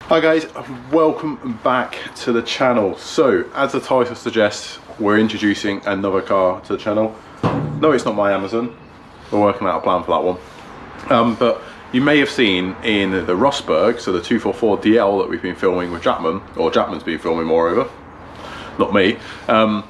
Hi guys, welcome back to the channel. So, as the title suggests, we're introducing another car to the channel. No, it's not my Amazon. We're working out a plan for that one. But you may have seen in the Rustberg, so the 244DL that we've been filming with Jackman, or Jackman's been filming moreover, not me, that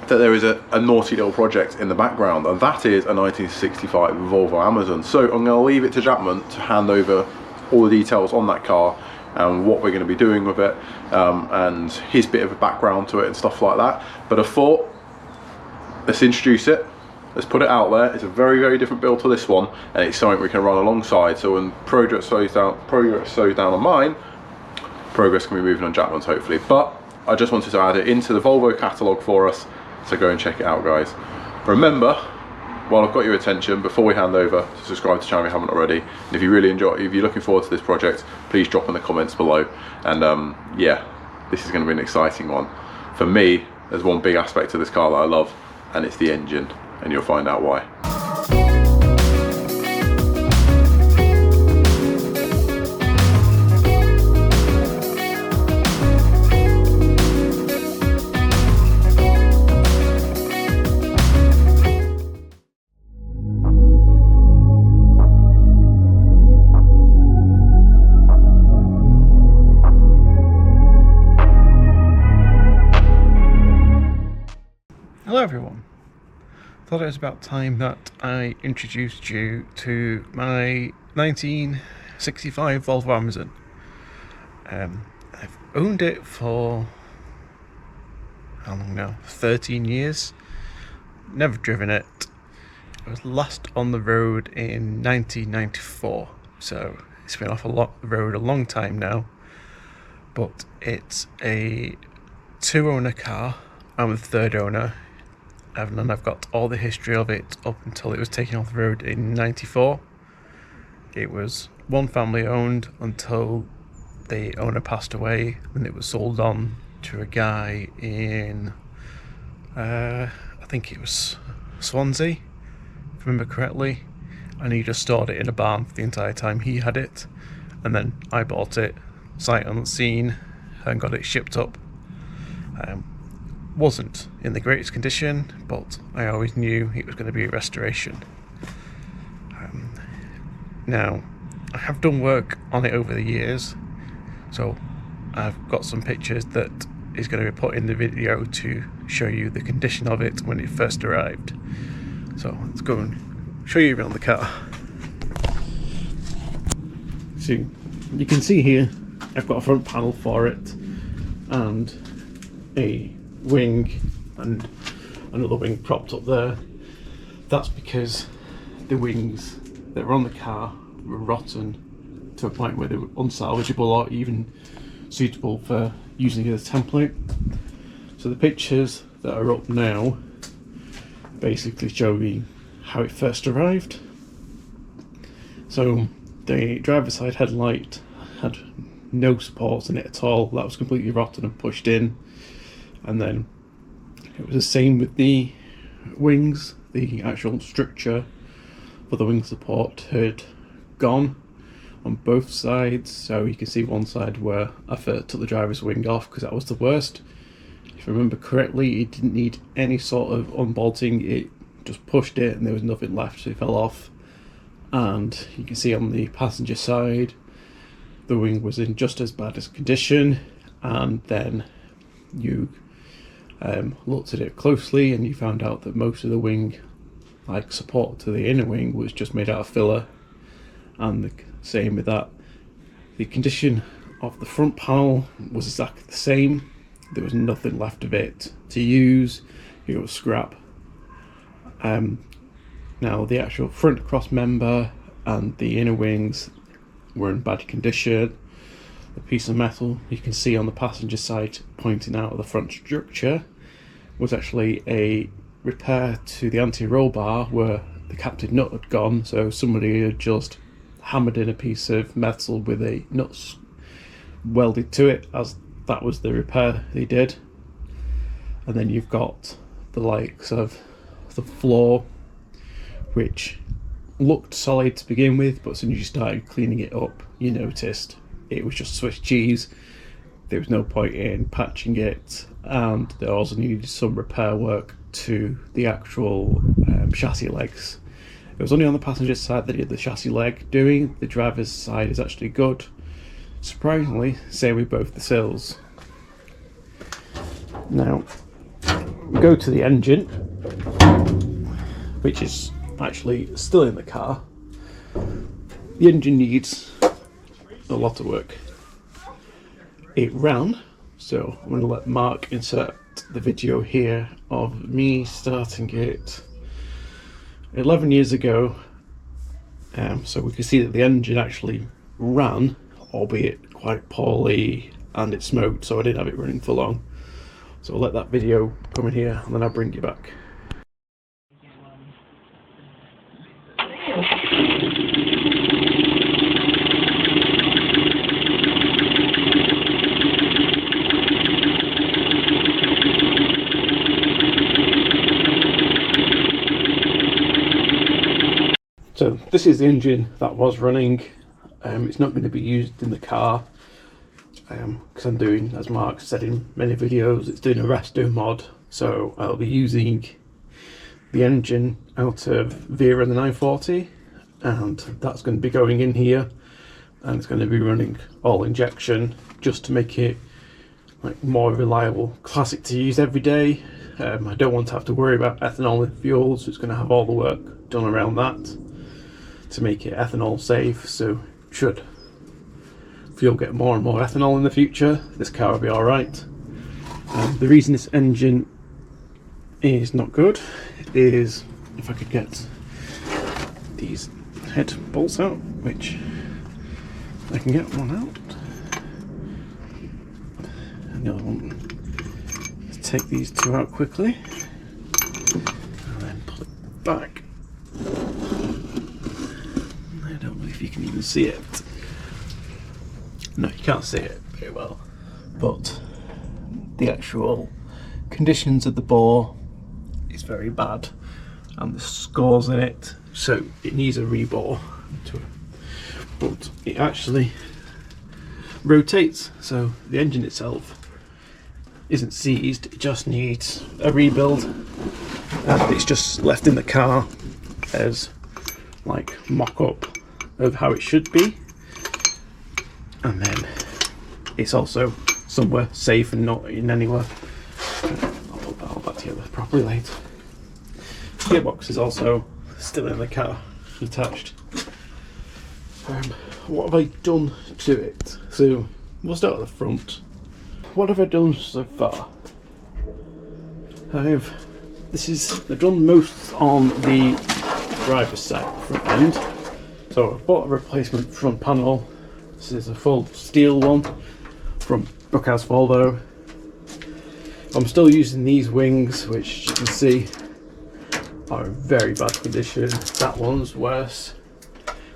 there is a naughty little project in the background, and that is a 1965 Volvo Amazon. So I'm going to leave it to Jackman to hand over all the details on that car and what we're going to be doing with it, and his bit of a background to it and stuff like that. But I thought, let's introduce it, let's put it out there. It's a very different build to this one, and it's something we can run alongside. So when progress slows down on mine, progress can be moving on Jackman's hopefully. But I just wanted to add it into the Volvo catalogue for us, so go and check it out, guys. Remember, while I've got your attention, before we hand over, to subscribe to the channel if you haven't already. And if you really enjoy it, if you're looking forward to this project, please drop in the comments below. And yeah, this is going to be an exciting one. For me, there's one big aspect of this car that I love, and it's the engine, and you'll find out why. Hello everyone. Thought it was about time that I introduced you to my 1965 Volvo Amazon. I've owned it for, how long now? 13 years. Never driven it. I was last on the road in 1994, so it's been off the road a long time now. But it's a two-owner car. I'm the third owner. And then I've got all the history of it up until it was taken off the road in 94. It was one family owned until the owner passed away, and it was sold on to a guy in, I think it was Swansea, if I remember correctly, and he just stored it in a barn for the entire time he had it, and then I bought it sight unseen and got it shipped up. Wasn't in the greatest condition, but I always knew it was going to be a restoration. Now, I have done work on it over the years, so I've got some pictures that is going to be put in the video to show you the condition of it when it first arrived. So let's go and show you around the car. So you can see here I've got a front panel for it and a wing and another wing propped up there. That's because the wings that were on the car were rotten to a point where they were unsalvageable or even suitable for using as a template. So the pictures that are up now basically show me how it first arrived. So the driver's side headlight had no supports in it at all. That was completely rotten and pushed in. And then it was the same with the wings. The actual structure for the wing support had gone on both sides, so you can see one side where I first took the driver's wing off because that was the worst. If I remember correctly, it didn't need any sort of unbolting, it just pushed it and there was nothing left, so it fell off. And you can see on the passenger side the wing was in just as bad a condition, and then you looked at it closely and you found out that most of the wing, like support to the inner wing, was just made out of filler. And the same with that. The condition of the front panel was exactly the same. There was nothing left of it to use. It was scrap. Now the actual front cross member and the inner wings were in bad condition. The piece of metal you can see on the passenger side pointing out of the front structure was actually a repair to the anti-roll bar where the captain nut had gone, so somebody had just hammered in a piece of metal with a nut welded to it, as that was the repair they did. And then you've got the likes of the floor, which looked solid to begin with, but as soon as you started cleaning it up, you noticed it was just Swiss cheese. There was no point in patching it, and there also needed some repair work to the actual chassis legs. It was only on the passenger side that he had the chassis leg doing. The driver's side is actually good. Surprisingly, same with both the sills. Now, go to the engine, which is actually still in the car. The engine needs a lot of work. It ran, so I'm going to let Mark insert the video here of me starting it 11 years ago, so we can see that the engine actually ran, albeit quite poorly, and it smoked, so I didn't have it running for long. So I'll let that video come in here and then I'll bring you back. So this is the engine that was running. It's not going to be used in the car because I'm doing, as Mark said in many videos, it's doing a RESTOMOD. So I'll be using the engine out of Vera the 940, and that's going to be going in here, and it's going to be running all injection just to make it like more reliable classic to use every day. I don't want to have to worry about ethanol in fuel, so it's going to have all the work done around that to make it ethanol safe. So should fuel get more and more ethanol in the future, this car will be alright. The reason this engine is not good is, if I could get these head bolts out, which I can get one out, and the other one, let's take these two out quickly and then pull it back. I don't know if you can even see it. No, you can't see it very well, but the actual conditions of the bore is very bad, and the scores in it, so it needs a rebore to it. But it actually rotates, so the engine itself isn't seized, it just needs a rebuild, and it's just left in the car as like mock-up of how it should be, and then it's also somewhere safe and not in anywhere. I'll put that all back together properly later. The gearbox is also still in the car, attached. What have I done to it? So we'll start at the front. What have I done so far? I've done most on the driver's side front end. So I bought a replacement front panel. This is a full steel one from Rustberg Volvo. I'm still using these wings, which you can see are in very bad condition. That one's worse.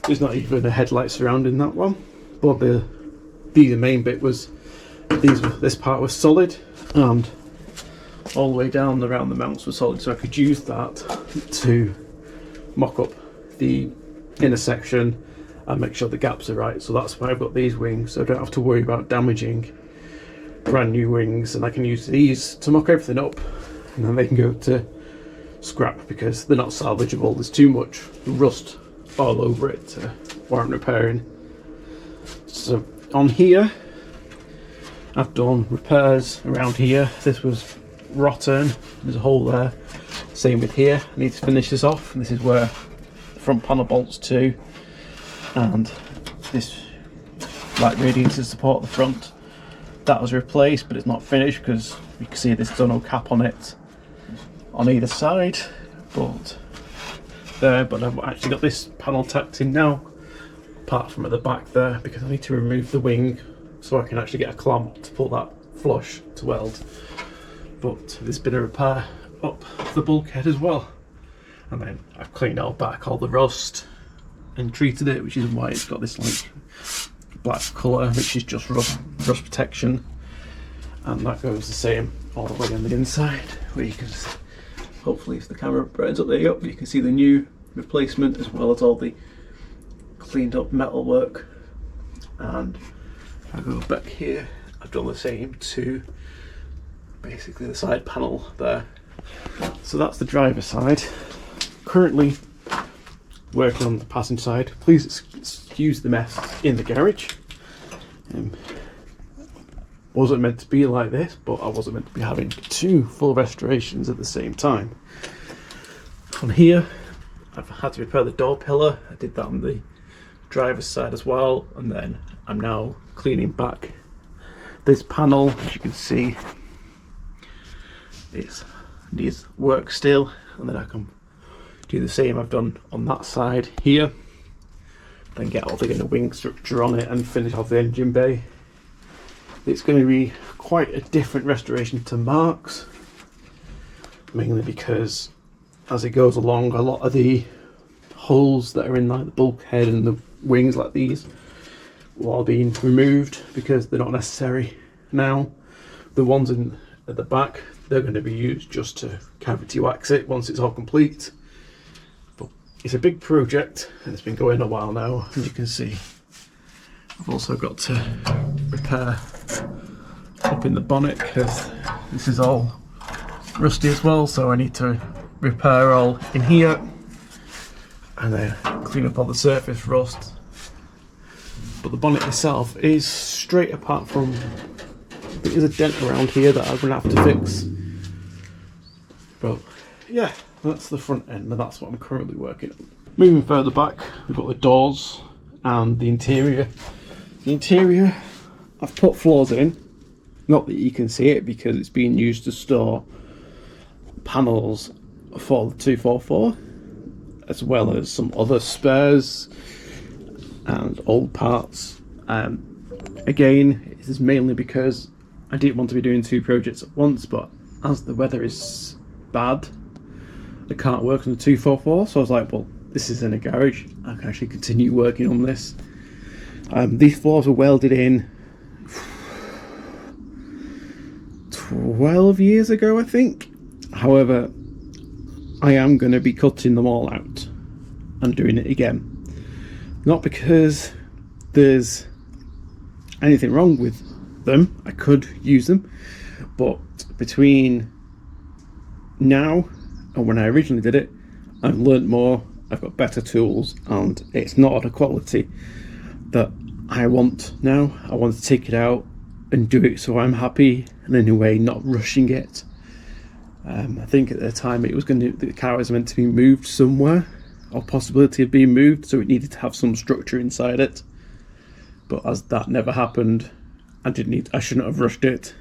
There's not even a headlight surrounding that one. But the main bit was this part was solid, and all the way down around the mounts were solid, so I could use that to mock up the inner section and make sure the gaps are right. So that's why I've got these wings, so I don't have to worry about damaging brand new wings, and I can use these to mock everything up, and then they can go to scrap because they're not salvageable. There's too much rust all over it to warrant repairing. So on here I've done repairs around here. This was rotten, there's a hole there. Same with here, I need to finish this off, and this is where the front panel bolts to, and this light radiator to support the front, that was replaced, but it's not finished because you can see there's no cap on it on either side, but I've actually got this panel tacked in now, apart from at the back there, because I need to remove the wing so I can actually get a clamp to pull that flush to weld. But there's been a repair up the bulkhead as well, and then I've cleaned out back all the rust and treated it, which is why it's got this like black colour, which is just rust protection, and that goes the same all the way on the inside, where you can see, hopefully if the camera burns up, there you go, you can see the new replacement as well as all the cleaned up metal work. And I go back here, I've done the same to basically the side panel there. So that's the driver's side. Currently working on the passenger side. Please excuse the mess in the garage. Wasn't meant to be like this, but I wasn't meant to be having 2 full restorations at the same time. On here, I've had to repair the door pillar. I did that on the driver's side as well, and then I'm now cleaning back this panel. As you can see, it needs work still, and then I can do the same I've done on that side here, then get all the wing structure on it and finish off the engine bay. It's going to be quite a different restoration to Mark's, mainly because as it goes along, a lot of the holes that are in like the bulkhead and the wings like these will all be removed because they're not necessary now. The ones at the back, they're going to be used just to cavity wax it once it's all complete. But it's a big project and it's been going a while now, as you can see. I've also got to repair up in the bonnet because this is all rusty as well, so I need to repair all in here and then clean up all the surface rust. But the bonnet itself is straight, apart from there's a dent around here that I'm going to have to fix. But yeah, that's the front end and that's what I'm currently working on. Moving further back, we've got the doors and the interior. The interior, I've put floors in, not that you can see it because it's being used to store panels for the 244, as well as some other spares and old parts. Again, this is mainly because I didn't want to be doing 2 projects at once, but as the weather is bad, I can't work on the 244, so I was like, well, this is in a garage, I can actually continue working on this. These floors were welded in 12 years ago, I think. However, I am going to be cutting them all out and doing it again. Not because there's anything wrong with them, I could use them, but between now and when I originally did it, I've learned more, I've got better tools, and it's not at a quality that I want now. I want to take it out and do it so I'm happy, and in a way not rushing it. I think at the time it was the car was meant to be moved somewhere, or possibility of being moved, so it needed to have some structure inside it. But as that never happened, I shouldn't have rushed it.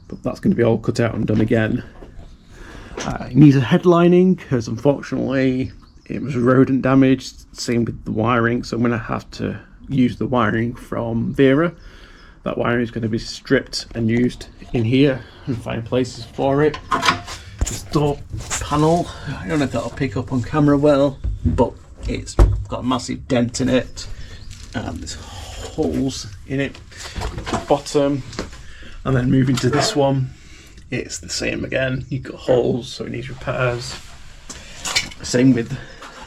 But that's going to be all cut out and done again. It needs a headlining because unfortunately it was rodent damaged. Same with the wiring, so I'm going to have to use the wiring from Vera. That wiring is going to be stripped and used in here and find places for it. This door panel, I don't know if that'll pick up on camera well, but it's got a massive dent in it and there's holes in it at the bottom. And then moving to this one, it's the same again. You've got holes, so it needs repairs. Same with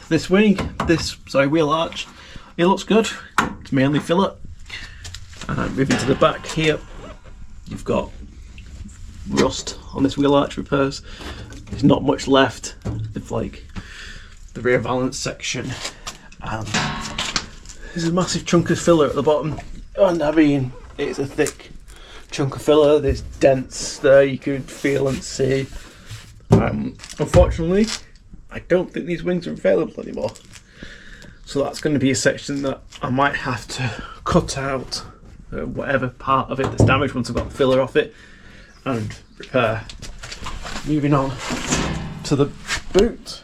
this wing, wheel arch. It looks good. It's mainly fillet. Moving to the back here, you've got rust on this wheel arch repairs. There's not much left of like the rear valance section, and there's a massive chunk of filler at the bottom. And I mean, it's a thick chunk of filler. There's dents there you could feel and see. Unfortunately, I don't think these wings are available anymore. So that's going to be a section that I might have to cut out whatever part of it that's damaged once I've got the filler off it and repair. Moving on to the boot.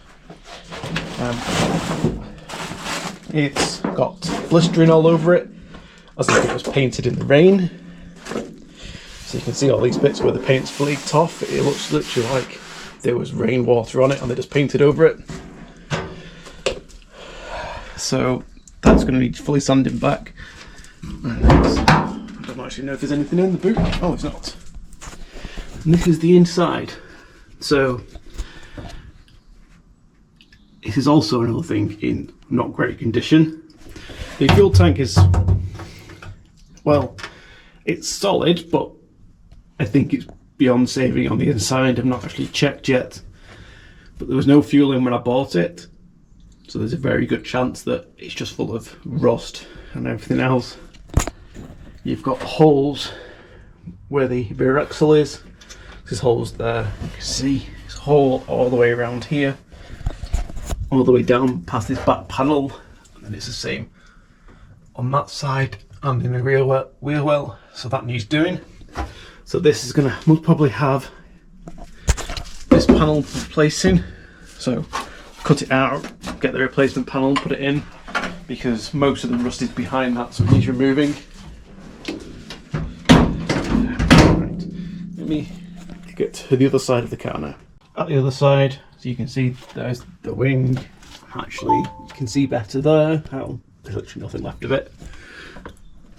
It's got blistering all over it as if it was painted in the rain. So you can see all these bits where the paint's flaked off. It looks literally like there was rainwater on it and they just painted over it. So that's going to need fully sanding back. I don't actually know if there's anything in the boot. Oh, it's not. And this is the inside. So this is also another thing in not great condition. The fuel tank is, well, it's solid, but I think it's beyond saving on the inside. I've not actually checked yet, but there was no fuel in when I bought it, so there's a very good chance that it's just full of rust and everything else. You've got holes where the rear axle is. There's holes there, you can see there's a hole all the way around here, all the way down past this back panel, and then it's the same on that side and in the rear wheel well, so that needs doing. So this is gonna most probably have this panel replacing, so cut it out, get the replacement panel, put it in, because most of the rust is behind that, so it needs removing. Right. Let me get to the other side of the car now. At the other side, so you can see there's the wing. Actually, you can see better there how there's literally nothing left of it.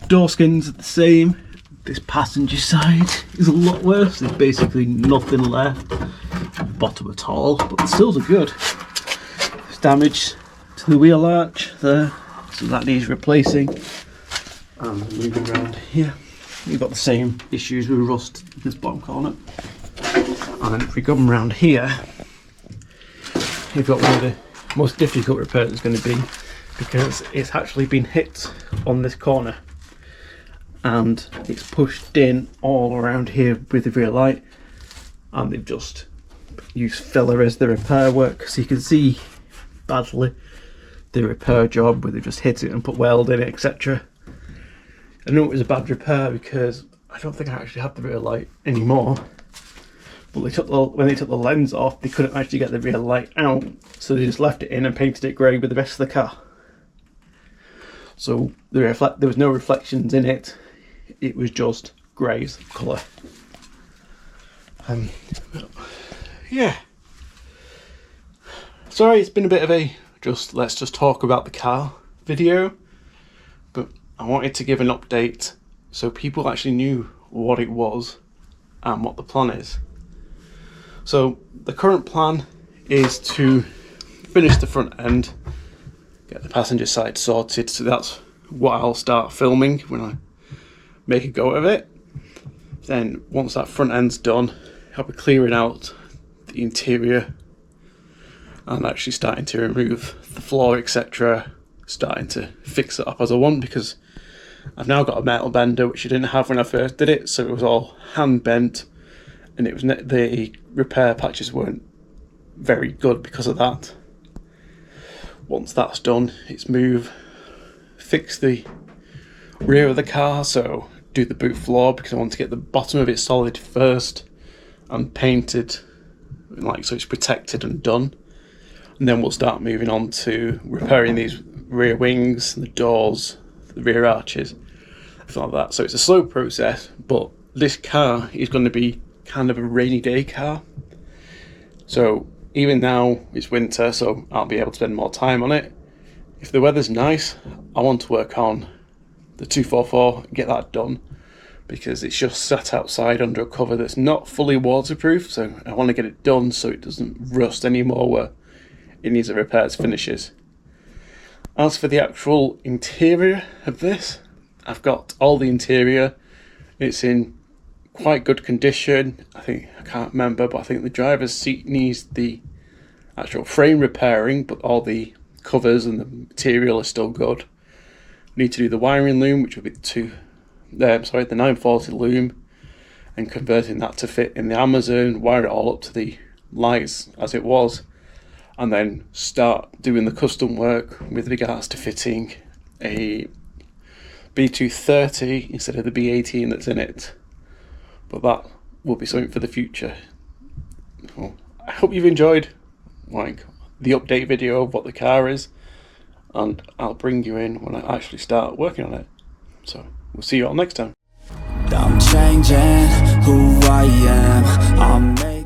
Door skins are the same. This passenger side is a lot worse. There's basically nothing left at the bottom at all, but the sills are good. There's damage to the wheel arch there, so that needs replacing. And moving around here, you've got the same issues with rust in this bottom corner. And then if we come around here, you've got one of the most difficult repairs it's going to be, because it's actually been hit on this corner and it's pushed in all around here with the rear light, and they've just used filler as the repair work, so you can see badly the repair job where they just hit it and put weld in it, etc. I know it was a bad repair because I don't think I actually have the rear light anymore, but when they took the lens off, they couldn't actually get the rear light out, so they just left it in and painted it grey with the rest of the car. So there was no reflections in it, it was just grey colour. Yeah. Sorry, it's been a bit of a let's just talk about the car video, but I wanted to give an update so people actually knew what it was and what the plan is. So the current plan is to finish the front end, get the passenger side sorted, so that's what I'll start filming when I make a go of it. Then once that front end's done, I'll be clearing out the interior and actually starting to remove the floor, etc. Starting to fix it up as I want, because I've now got a metal bender which I didn't have when I first did it, so it was all hand bent, and it was the repair patches weren't very good because of that. Once that's done, it's fix the rear of the car, so do the boot floor because I want to get the bottom of it solid first and painted, like so it's protected and done, and then we'll start moving on to repairing these rear wings, the doors, the rear arches, stuff like that. So it's a slow process, but this car is going to be kind of a rainy day car, so even now it's winter, so I'll be able to spend more time on it. If the weather's nice, I want to work on the 244 and get that done, because it's just sat outside under a cover that's not fully waterproof, so I want to get it done so it doesn't rust anymore where it needs a repairs finishes. As for the actual interior of this, I've got all the interior. It's in quite good condition. I can't remember, but I think the driver's seat needs the actual frame repairing, but all the covers and the material are still good. Need to do the wiring loom, which will be the 940 loom, and converting that to fit in the Amazon, wire it all up to the lights as it was, and then start doing the custom work with regards to fitting a B230 instead of the B18 that's in it. But that will be something for the future. Well, I hope you've enjoyed the update video of what the car is, and I'll bring you in when I actually start working on it. So we'll see you all next time. I'm changing who I am.